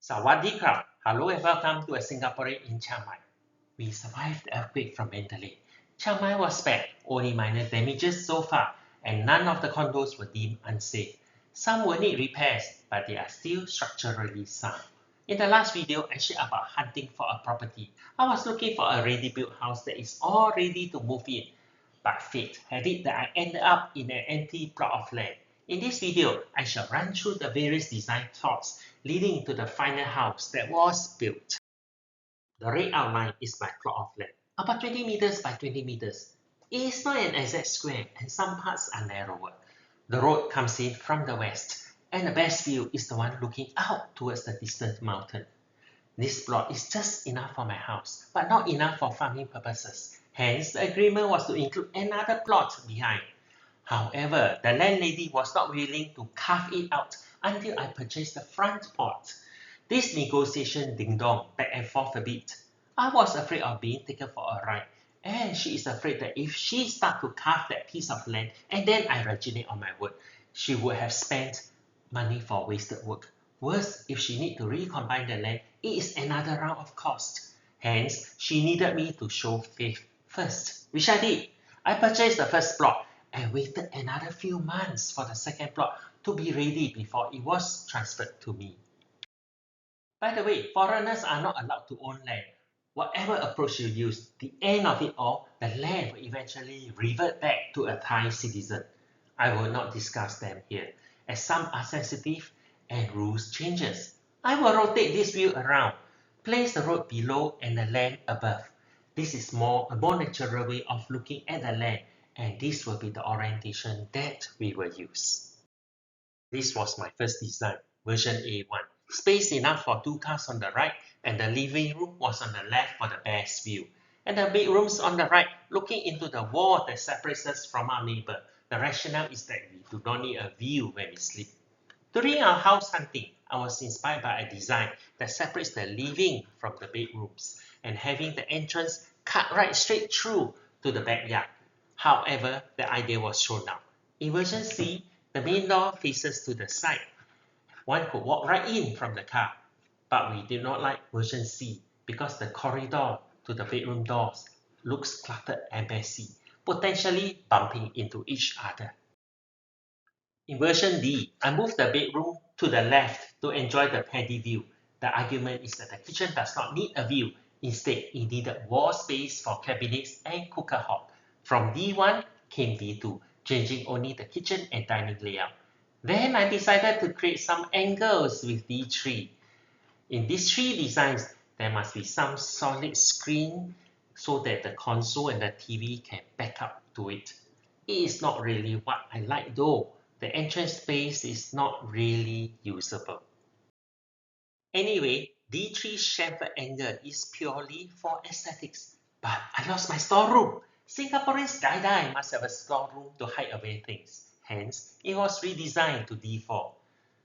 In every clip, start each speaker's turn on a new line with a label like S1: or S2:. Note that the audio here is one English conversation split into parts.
S1: Sawadee krap. Hello and welcome to a Singaporean in Chiang Mai. We survived the earthquake from Mandalay. Chiang Mai was spared, only minor damages so far, and none of the condos were deemed unsafe. Some will need repairs, but they are still structurally sound. In the last video, I shared about hunting for a property. I was looking for a ready-built house that is all ready to move in. But fate had it that I ended up in an empty plot of land. In this video, I shall run through the various design thoughts leading to the final house that was built. The red outline is my plot of land, about 20 meters by 20 meters. It is not an exact square and some parts are narrower. The road comes in from the west, and the best view is the one looking out towards the distant mountain. This plot is just enough for my house, but not enough for farming purposes. Hence, the agreement was to include another plot behind. However, the landlady was not willing to carve it out until I purchased the front plot. This negotiation ding-dong back and forth a bit. I was afraid of being taken for a ride, and she is afraid that if she starts to carve that piece of land and then I originate on my word, she would have spent money for wasted work. Worse, if she need to recombine the land, it is another round of cost. Hence, she needed me to show faith first, which I did. I purchased the first plot and waited another few months for the second plot to be ready before it was transferred to me. By the way, foreigners are not allowed to own land. Whatever approach you use, the end of it all, the land will eventually revert back to a Thai citizen. I will not discuss them here, as some are sensitive and rules changes. I will rotate this view around, place the road below and the land above. This is a more natural way of looking at the land, and this will be the orientation that we will use. This was my first design, version A1. Space enough for two cars on the right, and the living room was on the left for the best view. And the bedrooms on the right, looking into the wall that separates us from our neighbor. The rationale is that we do not need a view when we sleep. During our house hunting, I was inspired by a design that separates the living from the bedrooms and having the entrance cut right straight through to the backyard. However, the idea was thrown out. In version C, the main door faces to the side. One could walk right in from the car, but we did not like version C because the corridor to the bedroom doors looks cluttered and messy, potentially bumping into each other. In version D, I moved the bedroom to the left to enjoy the paddy view. The argument is that the kitchen does not need a view. Instead, it needed wall space for cabinets and cooker hob. From D1 came D2, changing only the kitchen and dining layout. Then I decided to create some angles with D3. In these three designs, there must be some solid screen so that the console and the TV can back up to it. It is not really what I like though. The entrance space is not really usable. Anyway, D3 chamfer angle is purely for aesthetics. But I lost my storeroom. Singaporeans die must have a storeroom to hide away things. Hence, it was redesigned to D4.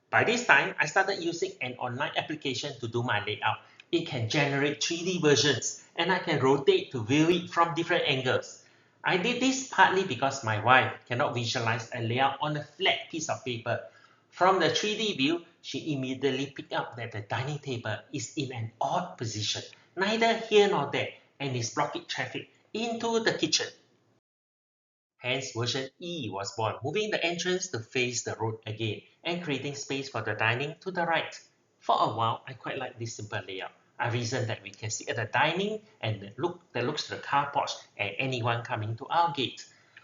S1: By this time, I started using an online application to do my layout. It can generate 3D versions and I can rotate to view it from different angles. I did this partly because my wife cannot visualize a layout on a flat piece of paper. From the 3D view, she immediately picked up that the dining table is in an odd position, neither here nor there, and is blocking traffic into the kitchen. Hence, version E was born, moving the entrance to face the road again and creating space for the dining to the right. For a while, I quite like this simple layout. I reasoned that we can sit at the dining and that looks to the car porch and anyone coming to our gate.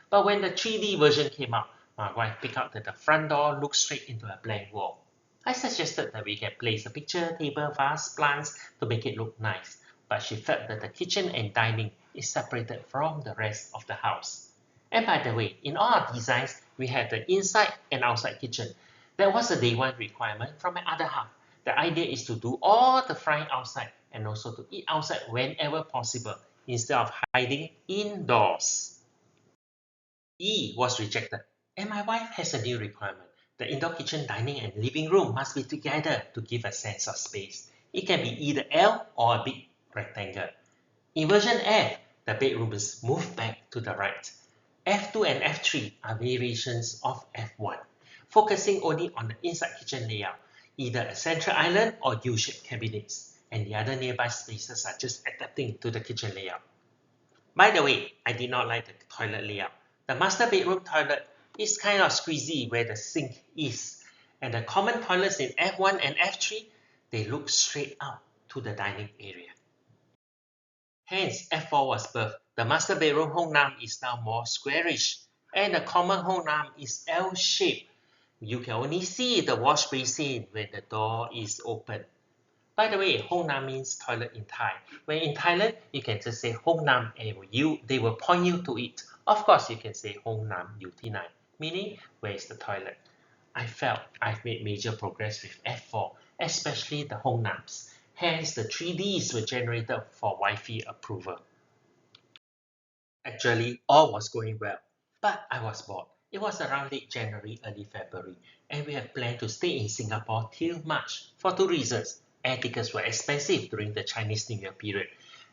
S1: But when the 3D version came out, my wife picked out that the front door looks straight into a blank wall. I suggested that we can place a picture table, vase, plants to make it look nice, but she felt that the kitchen and dining is separated from the rest of the house. And by the way, in all our designs, we have the inside and outside kitchen. That was a day one requirement from my other half. The idea is to do all the frying outside and also to eat outside whenever possible instead of hiding indoors. E was rejected, and my wife has a new requirement. The indoor kitchen, dining, and living room must be together to give a sense of space. It can be either L or a big rectangle. In version F, the bedroom is moved back to the right. F2 and F3 are variations of F1, focusing only on the inside kitchen layout. either a central island or U-shaped cabinets, and the other nearby spaces are just adapting to the kitchen layout. By the way, I did not like the toilet layout. The master bedroom toilet is kind of squeezy where the sink is, and the common toilets in F1 and F3, they look straight out to the dining area. Hence, F4 was birthed. The master bedroom Hong Nam is now more squarish, and the common Hong Nam is L-shaped. You can only see the wash basin when the door is open. By the way, Hong Nam means toilet in Thai. When in Thailand, you can just say Hong Nam and they will point you to it. Of course, you can say Hong Nam Yu Ti Nai, meaning where is the toilet. I felt I've made major progress with F4, especially the Hong Nams. Hence, the 3Ds were generated for Wi-Fi approval. Actually, all was going well, but I was bored. It was around late January, early February, and we had planned to stay in Singapore till March for two reasons. Air tickets were expensive during the Chinese New Year period,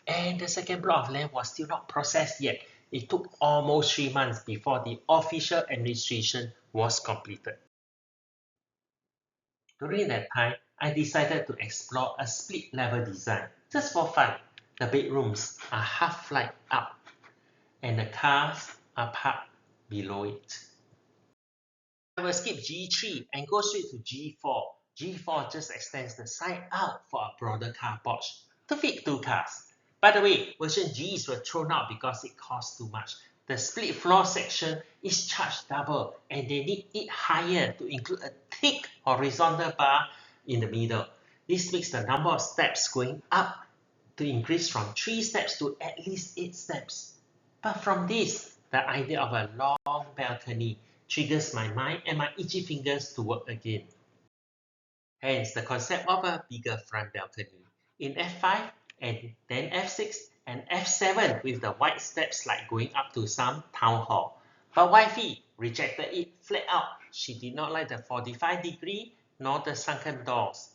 S1: and the second block of land was still not processed yet. It took almost 3 months before the official administration was completed. During that time, I decided to explore a split level design, just for fun. The bedrooms are half flight up, and the cars are parked below it. I will skip G3 and go straight to G4. G4 just extends the side out for a broader car porch to fit two cars. By the way, version Gs were thrown out because it cost too much. The split floor section is charged double and they need it higher to include a thick horizontal bar in the middle. This makes the number of steps going up to increase from 3 steps to at least 8 steps. But from this, the idea of a long balcony triggers my mind and my itchy fingers to work again. Hence, the concept of a bigger front balcony. In F5 and then F6 and F7 with the wide steps like going up to some town hall. But Wi-Fi rejected it flat out. She did not like the 45-degree nor the sunken doors.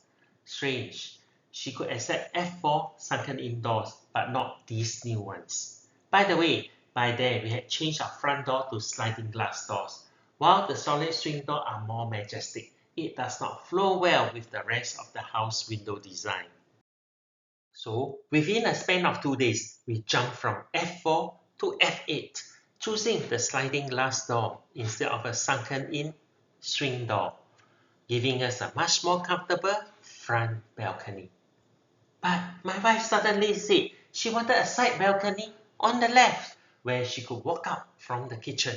S1: Strange. She could accept F4 sunken indoors, but not these new ones. By the way, by then we had changed our front door to sliding glass doors. While the solid swing doors are more majestic, it does not flow well with the rest of the house window design. So, within a span of 2 days, we jumped from F4 to F8, choosing the sliding glass door instead of a sunken-in swing door, giving us a much more comfortable front balcony. But my wife suddenly said she wanted a side balcony on the left where she could walk out from the kitchen.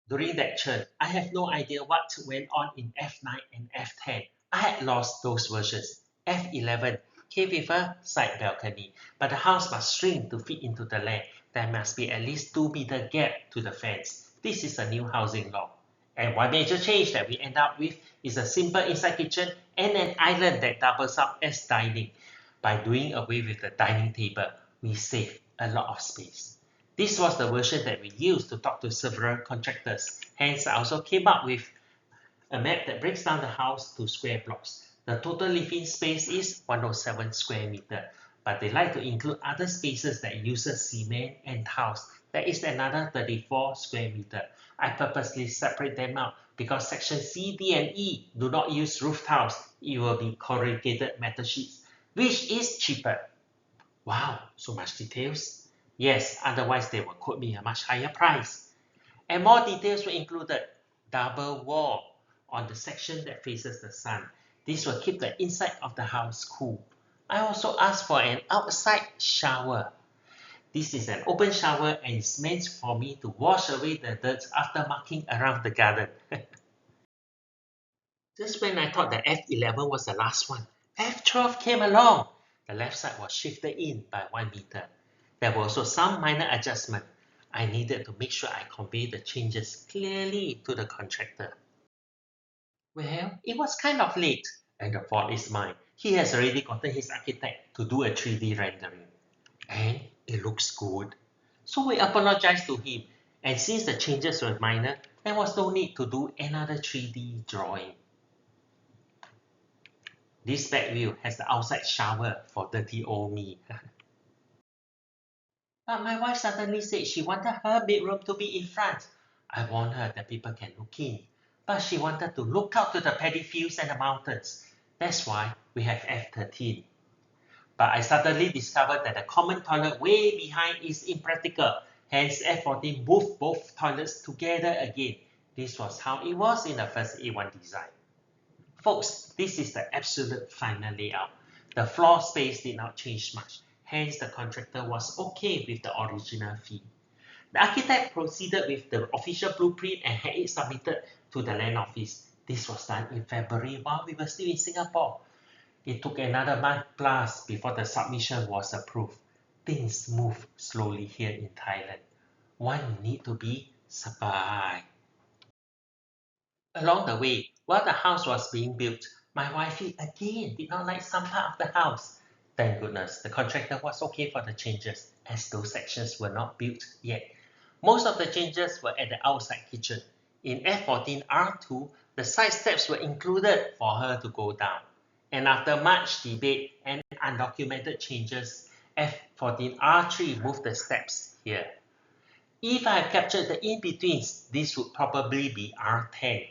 S1: During that churn, I have no idea what went on in F9 and F10. I had lost those versions. F11 came with a side balcony, but the house must shrink to fit into the land. There must be at least 2-meter gap to the fence. This is a new housing law. And one major change that we end up with is a simple inside kitchen and an island that doubles up as dining. By doing away with the dining table, we save a lot of space. This was the version that we used to talk to several contractors. Hence, I also came up with a map that breaks down the house to square blocks. The total living space is 107 square meter, but they like to include other spaces that uses cement and tiles. That is another 34 square meter. I purposely separate them out because section C, D, and E do not use roof tiles. It will be corrugated metal sheets, which is cheaper. Wow, so much details. Yes, otherwise they will quote me a much higher price. And more details were included. Double wall on the section that faces the sun. This will keep the inside of the house cool. I also asked for an outside shower. This is an open shower and it's meant for me to wash away the dirt after marking around the garden. Just when I thought that F11 was the last one, F12 came along. The left side was shifted in by 1 meter. There were also some minor adjustment. I needed to make sure I convey the changes clearly to the contractor. Well, it was kind of late, and the fault is mine. He has already gotten his architect to do a 3D rendering. And it looks good. So we apologized to him, and since the changes were minor, there was no need to do another 3D drawing. This back view has the outside shower for dirty old me. But my wife suddenly said she wanted her bedroom to be in front. I warned her that people can look in. but she wanted to look out to the paddy fields and the mountains. That's why we have F13. But I suddenly discovered that the common toilet way behind is impractical. Hence, F14 moved both toilets together again. This was how it was in the first A1 design. Folks, this is the absolute final layout. The floor space did not change much. Hence, the contractor was okay with the original fee. The architect proceeded with the official blueprint and had it submitted to the land office. This was done in February while we were still in Singapore. It took another month plus before the submission was approved. Things move slowly here in Thailand. One need to be sabai. Along the way, while the house was being built, my wifey again did not like some part of the house. Thank goodness the contractor was okay for the changes as those sections were not built yet. Most of the changes were at the outside kitchen. In F14R2, the side steps were included for her to go down. And after much debate and undocumented changes, F14R3 moved the steps here. If I captured the in-betweens, this would probably be R10.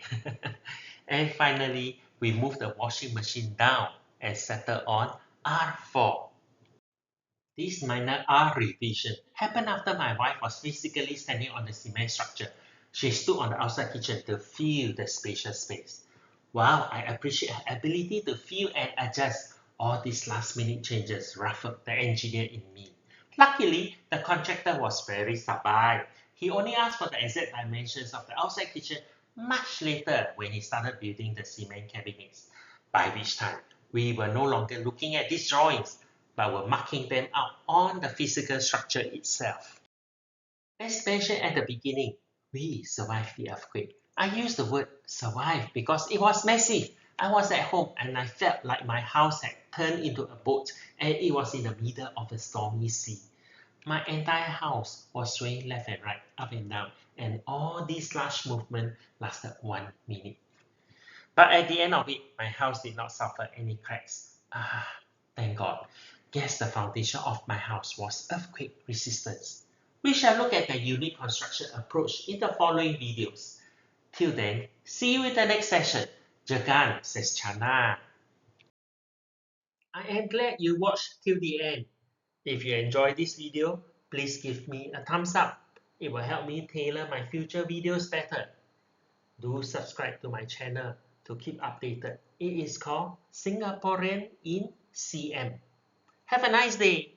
S1: And finally, we moved the washing machine down and settled on R4. This minor R revision happened after my wife was physically standing on the cement structure. She stood on the outside kitchen to feel the spacious space. Wow, I appreciate her ability to feel and adjust. All these last-minute changes ruffled the engineer in me. Luckily, the contractor was very sabai. He only asked for the exact dimensions of the outside kitchen much later when he started building the cement cabinets. By which time, we were no longer looking at these drawings, but were marking them out on the physical structure itself. As mentioned at the beginning, we survived the earthquake. I use the word survive because it was massive. I was at home and I felt like my house had turned into a boat and it was in the middle of a stormy sea. My entire house was swaying left and right, up and down, and all this large movement lasted 1 minute. But at the end of it, my house did not suffer any cracks. Thank God. Guess the foundation of my house was earthquake resistance. We shall look at the unique construction approach in the following videos. Till then, see you in the next session. Jagan, says Chana. I am glad you watched till the end. If you enjoyed this video, please give me a thumbs up. It will help me tailor my future videos better. Do subscribe to my channel to keep updated. It is called Singaporean in CM. Have a nice day.